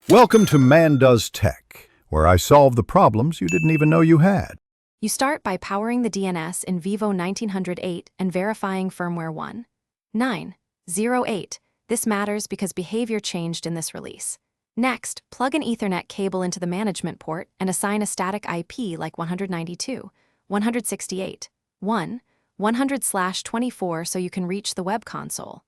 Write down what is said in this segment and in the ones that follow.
Welcome to Man Does Tech, where I solve the problems you didn't even know you had. You start by powering the DNS in Vivo 1908 and verifying firmware 1.9.0.8. This matters because behavior changed in this release. Next, plug an Ethernet cable into the management port and assign a static IP like 192.168.1.100/24 so you can reach the web console.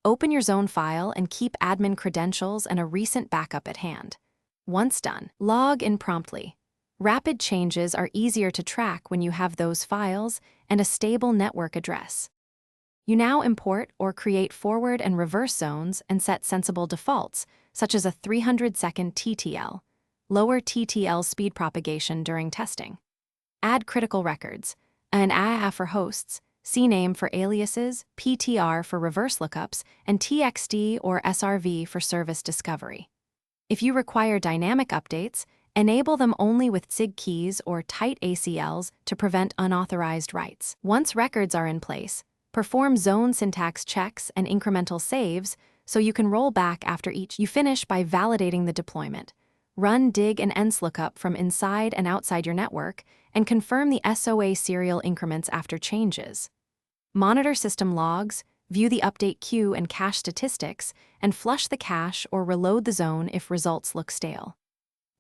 Open your zone file and keep admin credentials and a recent backup at hand. Once done, log in promptly. Rapid changes are easier to track when you have those files and a stable network address. You now import or create forward and reverse zones and set sensible defaults, such as a 300-second TTL, lower TTL speed propagation during testing. Add critical records, an AA for hosts, CNAME for aliases, PTR for reverse lookups, and TXT or SRV for service discovery. If you require dynamic updates, enable them only with SIG keys or tight ACLs to prevent unauthorized writes. Once records are in place, perform zone syntax checks and incremental saves so you can roll back after each. You finish by validating the deployment. Run dig and ENS lookup from inside and outside your network and confirm the SOA serial increments after changes. Monitor system logs, view the update queue and cache statistics, and flush the cache or reload the zone if results look stale.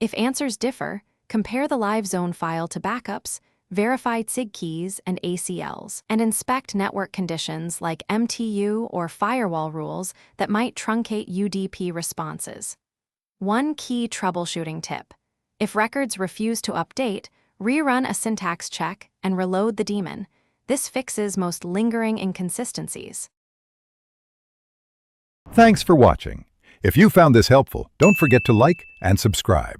If answers differ, compare the live zone file to backups, verify SIG keys and ACLs, and inspect network conditions like MTU or firewall rules that might truncate UDP responses. One key troubleshooting tip: if records refuse to update, rerun a syntax check and reload the daemon. This fixes most lingering inconsistencies. Thanks for watching. If you found this helpful, don't forget to like and subscribe.